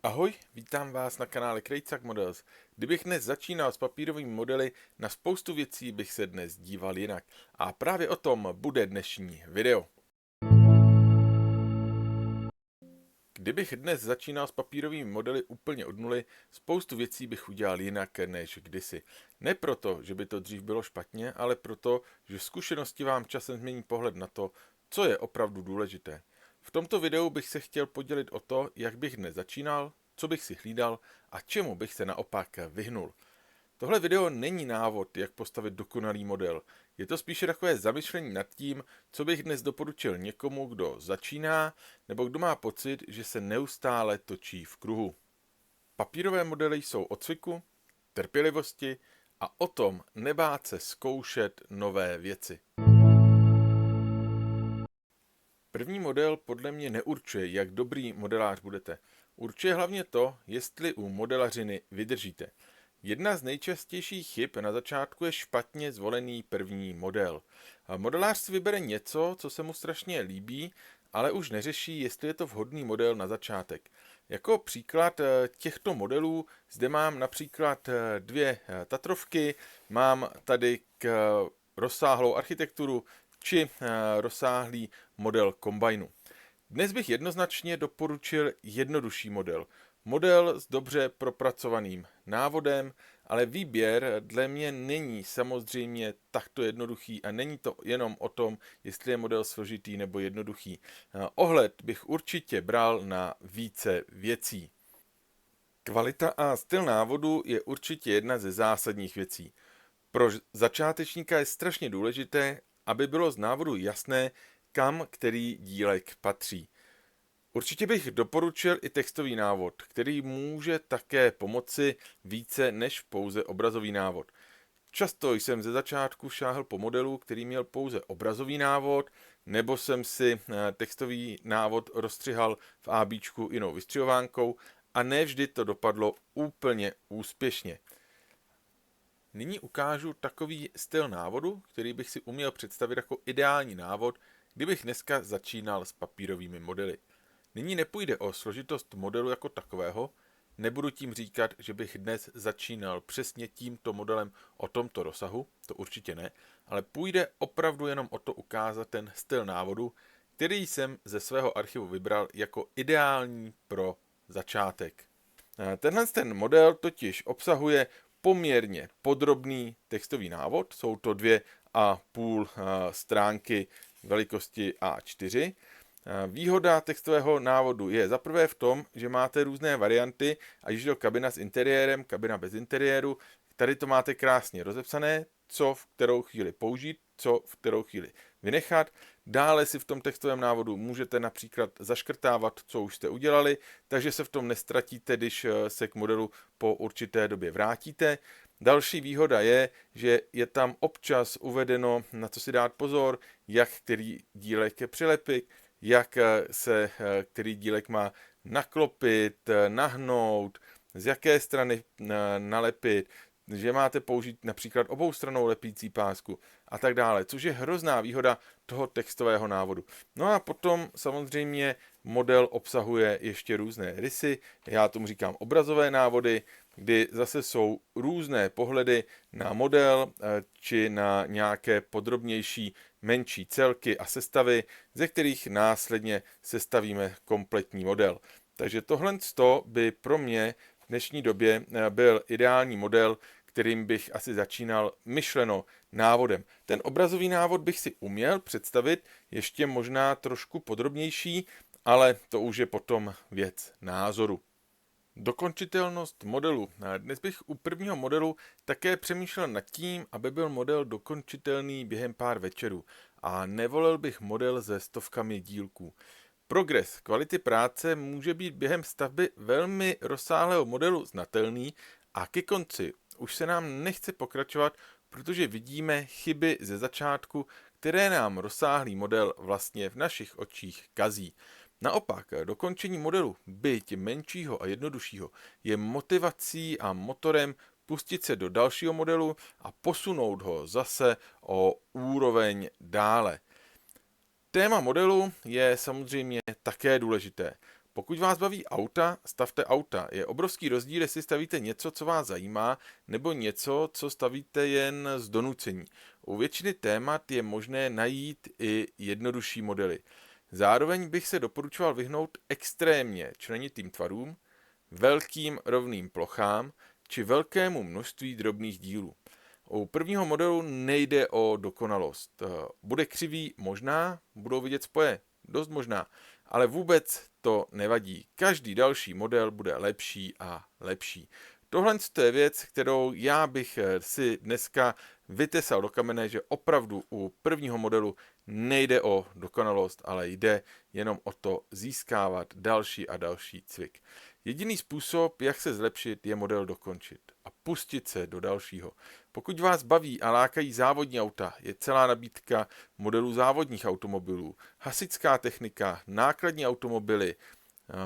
Ahoj, vítám vás na kanále Krejcak Models. Kdybych dnes začínal s papírovými modely, na spoustu věcí bych se dnes díval jinak. A právě o tom bude dnešní video. Kdybych dnes začínal s papírovými modely úplně od nuly, spoustu věcí bych udělal jinak než kdysi. Ne proto, že by to dřív bylo špatně, ale proto, že zkušenosti vám časem změní pohled na to, co je opravdu důležité. V tomto videu bych se chtěl podělit o to, jak bych dnes začínal, co bych si hlídal a čemu bych se naopak vyhnul. Tohle video není návod, jak postavit dokonalý model. Je to spíše takové zamyšlení nad tím, co bych dnes doporučil někomu, kdo začíná, nebo kdo má pocit, že se neustále točí v kruhu. Papírové modely jsou o cviku, trpělivosti a o tom nebát se zkoušet nové věci. První model podle mě neurčuje, jak dobrý modelář budete. Určuje hlavně to, jestli u modelařiny vydržíte. Jedna z nejčastějších chyb na začátku je špatně zvolený první model. Modelář si vybere něco, co se mu strašně líbí, ale už neřeší, jestli je to vhodný model na začátek. Jako příklad těchto modelů zde mám například dvě Tatrovky, mám tady rozsáhlou architekturu či rozsáhlý model kombajnu. Dnes bych jednoznačně doporučil jednodušší model. Model s dobře propracovaným návodem, ale výběr dle mě není samozřejmě takto jednoduchý a není to jenom o tom, jestli je model složitý nebo jednoduchý. Ohled bych určitě bral na více věcí. Kvalita a styl návodu je určitě jedna ze zásadních věcí. Pro začátečníka je strašně důležité, aby bylo z návodu jasné, kam který dílek patří. Určitě bych doporučil i textový návod, který může také pomoci více než pouze obrazový návod. Často jsem ze začátku šáhl po modelu, který měl pouze obrazový návod, nebo jsem si textový návod rozstřihal v ABčku jinou vystřihovánkou a ne vždy to dopadlo úplně úspěšně. Nyní ukážu takový styl návodu, který bych si uměl představit jako ideální návod, kdybych dneska začínal s papírovými modely. Nyní nepůjde o složitost modelu jako takového, nebudu tím říkat, že bych dnes začínal přesně tímto modelem o tomto rozsahu, to určitě ne, ale půjde opravdu jenom o to ukázat ten styl návodu, který jsem ze svého archivu vybral jako ideální pro začátek. Ten model totiž obsahuje poměrně podrobný textový návod, jsou to 2,5 stránky velikosti A4. Výhoda textového návodu je zaprvé v tom, že máte různé varianty, ať už je to kabina s interiérem, kabina bez interiéru. Tady to máte krásně rozepsané, co v kterou chvíli použít, co v kterou chvíli vynechat. Dále si v tom textovém návodu můžete například zaškrtávat, co už jste udělali, takže se v tom nestratíte, když se k modelu po určité době vrátíte. Další výhoda je, že je tam občas uvedeno, na co si dát pozor, jak který dílek je přilepit, jak se který dílek má naklopit, nahnout, z jaké strany nalepit, že máte použít například oboustrannou lepící pásku a tak dále, což je hrozná výhoda toho textového návodu. No a potom samozřejmě model obsahuje ještě různé rysy, já tomu říkám obrazové návody, kdy zase jsou různé pohledy na model či na nějaké podrobnější menší celky a sestavy, ze kterých následně sestavíme kompletní model. Takže tohle by pro mě v dnešní době byl ideální model, kterým bych asi začínal myšleno návodem. Ten obrazový návod bych si uměl představit ještě možná trošku podrobnější, ale to už je potom věc názoru. Dokončitelnost modelu. Dnes bych u prvního modelu také přemýšlel nad tím, aby byl model dokončitelný během pár večerů a nevolil bych model se stovkami dílků. Progres kvality práce může být během stavby velmi rozsáhlého modelu znatelný a ke konci už se nám nechce pokračovat, protože vidíme chyby ze začátku, které nám rozsáhlý model vlastně v našich očích kazí. Naopak, dokončení modelu, byť menšího a jednoduššího, je motivací a motorem pustit se do dalšího modelu a posunout ho zase o úroveň dále. Téma modelu je samozřejmě také důležité. Pokud vás baví auta, stavte auta. Je obrovský rozdíl, jestli stavíte něco, co vás zajímá, nebo něco, co stavíte jen z donucení. U většiny témat je možné najít i jednodušší modely. Zároveň bych se doporučoval vyhnout extrémně členitým tvarům, velkým rovným plochám či velkému množství drobných dílů. U prvního modelu nejde o dokonalost. Bude křivý? Možná. Budou vidět spoje? Dost možná. Ale vůbec to nevadí. Každý další model bude lepší a lepší. Tohle je věc, kterou já bych si dneska vytesal do kamene, že opravdu u prvního modelu nejde o dokonalost, ale jde jenom o to získávat další a další cvik. Jediný způsob, jak se zlepšit, je model dokončit a pustit se do dalšího. Pokud vás baví a lákají závodní auta, je celá nabídka modelů závodních automobilů, hasičská technika, nákladní automobily,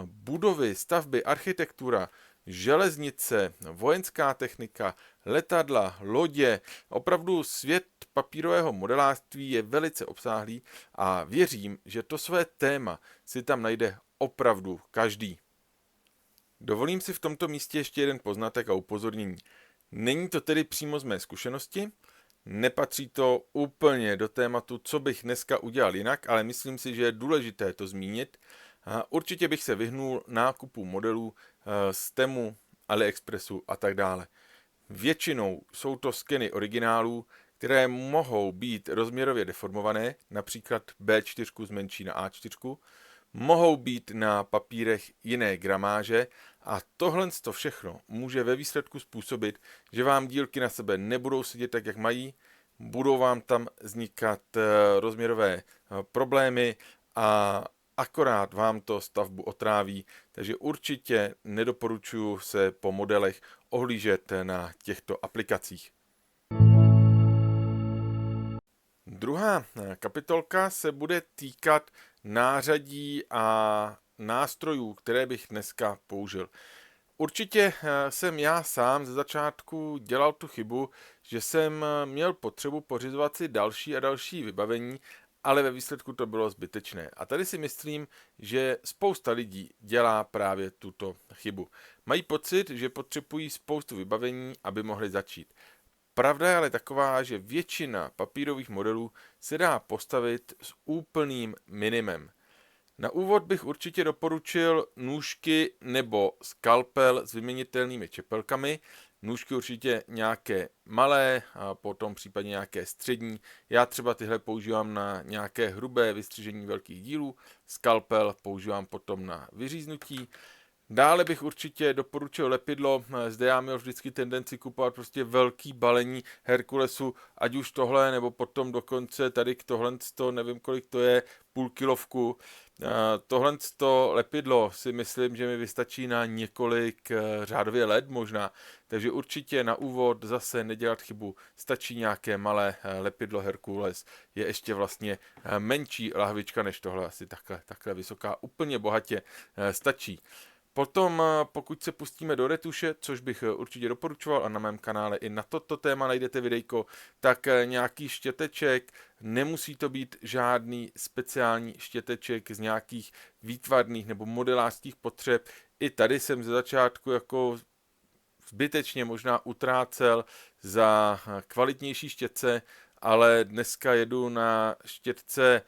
budovy, stavby, architektura, železnice, vojenská technika, letadla, lodě. Opravdu svět papírového modelářství je velice obsáhlý a věřím, že to své téma si tam najde opravdu každý. Dovolím si v tomto místě ještě jeden poznatek a upozornění. Není to tedy přímo z mé zkušenosti, nepatří to úplně do tématu, co bych dneska udělal jinak, ale myslím si, že je důležité to zmínit. Určitě bych se vyhnul nákupu modelů z Temu, AliExpressu a tak dále. Většinou jsou to skeny originálů, které mohou být rozměrově deformované, například B4 zmenší na A4, mohou být na papírech jiné gramáže a tohle všechno může ve výsledku způsobit, že vám dílky na sebe nebudou sedět tak, jak mají, budou vám tam vznikat rozměrové problémy a akorát vám to stavbu otráví, takže určitě nedoporučuji se po modelech ohlížet na těchto aplikacích. Druhá kapitolka se bude týkat nářadí a nástrojů, které bych dneska použil. Určitě jsem já sám ze začátku dělal tu chybu, že jsem měl potřebu pořizovat si další a další vybavení, ale ve výsledku to bylo zbytečné. A tady si myslím, že spousta lidí dělá právě tuto chybu. Mají pocit, že potřebují spoustu vybavení, aby mohli začít. Pravda je ale taková, že většina papírových modelů se dá postavit s úplným minimem. Na úvod bych určitě doporučil nůžky nebo skalpel s vyměnitelnými čepelkami. Nůžky určitě nějaké malé, a potom případně nějaké střední. Já třeba tyhle používám na nějaké hrubé vystřižení velkých dílů. Skalpel používám potom na vyříznutí. Dále bych určitě doporučil lepidlo, zde já měl vždycky tendenci kupovat prostě velký balení Herkulesu, ať už tohle, nebo potom dokonce tady k tohle, nevím kolik to je, půl kilovku. Tohle lepidlo si myslím, že mi vystačí na několik řádově let možná, takže určitě na úvod zase nedělat chybu, stačí nějaké malé lepidlo Herkules, je ještě vlastně menší lahvička než tohle, asi takhle vysoká, úplně bohatě stačí. Potom, pokud se pustíme do retuše, což bych určitě doporučoval a na mém kanále i na toto téma najdete videjko, tak nějaký štěteček, nemusí to být žádný speciální štěteček z nějakých výtvarných nebo modelářských potřeb. I tady jsem ze začátku jako zbytečně možná utrácel za kvalitnější štětce, ale dneska jedu na štětce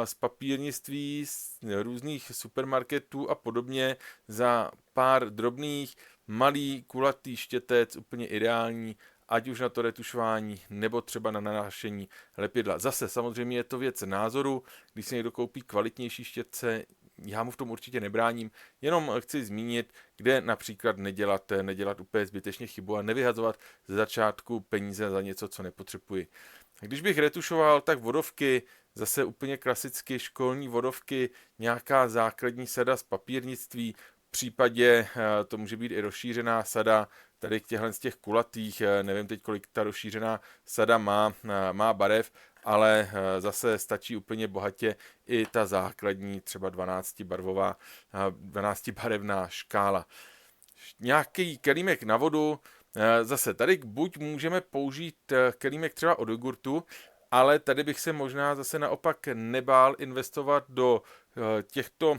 z papírnictví, z různých supermarketů a podobně za pár drobných, malý, kulatý štětec, úplně ideální, ať už na to retušování, nebo třeba na nanášení lepidla. Zase samozřejmě je to věc názoru, když si někdo koupí kvalitnější štětce, já mu v tom určitě nebráním, jenom chci zmínit, kde například nedělat úplně zbytečně chybu a nevyhazovat ze začátku peníze za něco, co nepotřebuji. Když bych retušoval, tak vodovky, zase úplně klasicky školní vodovky, nějaká základní sada z papírnictví, v případě to může být i rozšířená sada, tady z těch kulatých, nevím teď, kolik ta rozšířená sada má barev, ale zase stačí úplně bohatě i ta základní, třeba 12barevná škála. Nějaký kelímek na vodu, zase tady buď můžeme použít kelímek třeba od jogurtu, ale tady bych se možná zase naopak nebál investovat do těchto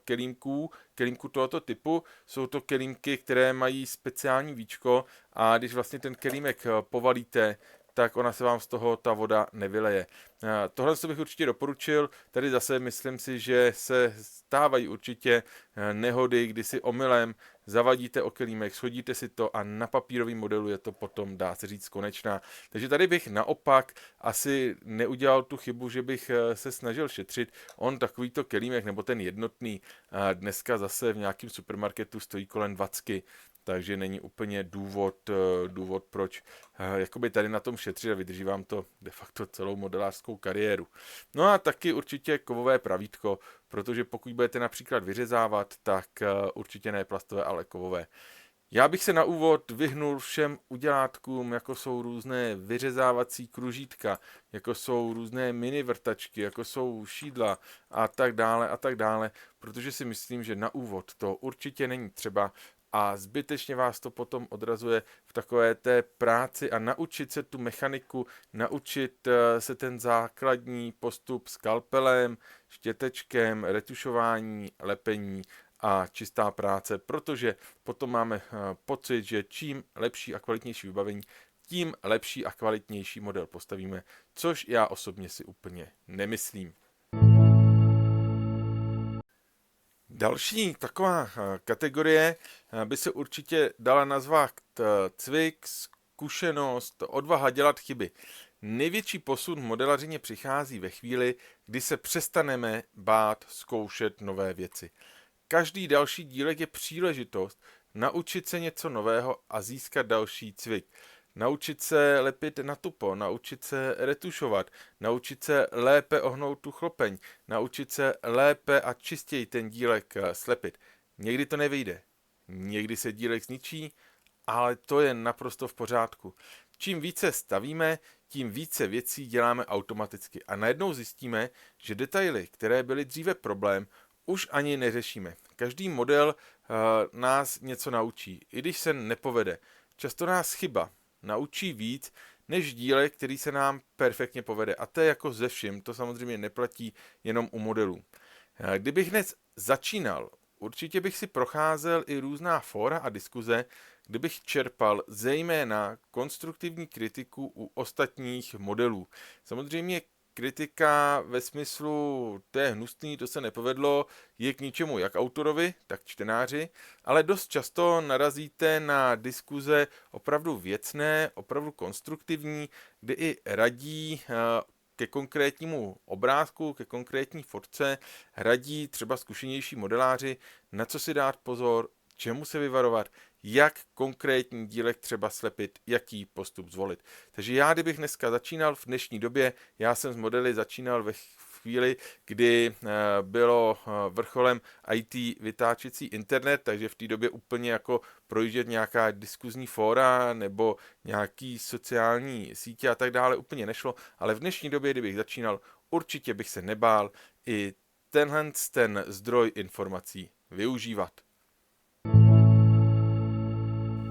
kelímků, kelímku tohoto typu. Jsou to kelímky, které mají speciální víčko a když vlastně ten kelímek povalíte, tak ona se vám z toho ta voda nevyleje. Tohle bych určitě doporučil, tady zase myslím si, že se stávají určitě nehody, kdy si omylem zavadíte o kelímek, shodíte si to a na papírovém modelu je to potom, dá se říct, konečná. Takže tady bych naopak asi neudělal tu chybu, že bych se snažil šetřit. On takovýto kelímek, nebo ten jednotný, dneska zase v nějakém supermarketu stojí kolem 20, takže není úplně důvod proč jakoby tady na tom šetřit a vydrží vám to de facto celou modelářskou kariéru. No a taky určitě kovové pravítko, protože pokud budete například vyřezávat, tak určitě ne plastové, ale kovové. Já bych se na úvod vyhnul všem udělátkům, jako jsou různé vyřezávací kružítka, jako jsou různé mini vrtačky, jako jsou šídla a tak dále, protože si myslím, že na úvod to určitě není třeba a zbytečně vás to potom odrazuje v takové té práci a naučit se tu mechaniku, naučit se ten základní postup skalpelem, štětečkem, retušování, lepení a čistá práce, protože potom máme pocit, že čím lepší a kvalitnější vybavení, tím lepší a kvalitnější model postavíme, což já osobně si úplně nemyslím. Další taková kategorie by se určitě dala nazvat cvik, zkušenost, odvaha dělat chyby. Největší posun v modelařině přichází ve chvíli, kdy se přestaneme bát zkoušet nové věci. Každý další dílek je příležitost naučit se něco nového a získat další cvik. Naučit se lepit na tupo, naučit se retušovat, naučit se lépe ohnout tu chlopeň, naučit se lépe a čistěji ten dílek slepit. Někdy to nevyjde, někdy se dílek zničí, ale to je naprosto v pořádku. Čím více stavíme, tím více věcí děláme automaticky a najednou zjistíme, že detaily, které byly dříve problém, už ani neřešíme. Každý model nás něco naučí, i když se nepovede. Často nás chyba naučí víc, než dílek, který se nám perfektně povede. A to je jako ze vším, to samozřejmě neplatí jenom u modelů. Kdybych dnes začínal, určitě bych si procházel i různá fóra a diskuze, kdybych čerpal zejména konstruktivní kritiku u ostatních modelů. Samozřejmě kritika ve smyslu, to je hnusný, to se nepovedlo, je k ničemu jak autorovi, tak čtenáři, ale dost často narazíte na diskuze opravdu věcné, opravdu konstruktivní, kde i radí ke konkrétnímu obrázku, ke konkrétní fotce, radí třeba zkušenější modeláři, na co si dát pozor, čemu se vyvarovat, jak konkrétní dílek třeba slepit, jaký postup zvolit. Takže já, kdybych dneska začínal v dnešní době, já jsem s modely začínal ve chvíli, kdy bylo vrcholem IT vytáčecí internet, takže v té době úplně jako projíždět nějaká diskuzní fóra nebo nějaký sociální sítě a tak dále úplně nešlo, ale v dnešní době, kdybych začínal, určitě bych se nebál i ten zdroj informací využívat.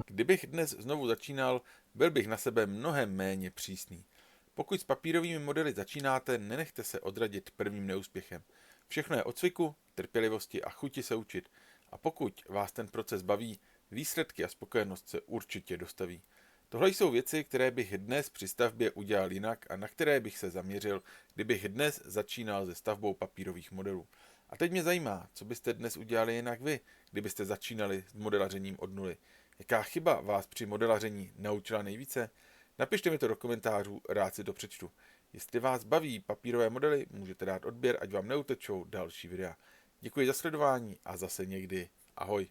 Kdybych dnes znovu začínal, byl bych na sebe mnohem méně přísný. Pokud s papírovými modely začínáte, nenechte se odradit prvním neúspěchem. Všechno je o cviku, trpělivosti a chuti se učit. A pokud vás ten proces baví, výsledky a spokojenost se určitě dostaví. Tohle jsou věci, které bych dnes při stavbě udělal jinak a na které bych se zaměřil, kdybych dnes začínal se stavbou papírových modelů. A teď mě zajímá, co byste dnes udělali jinak vy, kdybyste začínali s modelařením od nuly. Jaká chyba vás při modelaření naučila nejvíce? Napište mi to do komentářů, rád si to přečtu. Jestli vás baví papírové modely, můžete dát odběr, ať vám neutečou další videa. Děkuji za sledování a zase někdy. Ahoj.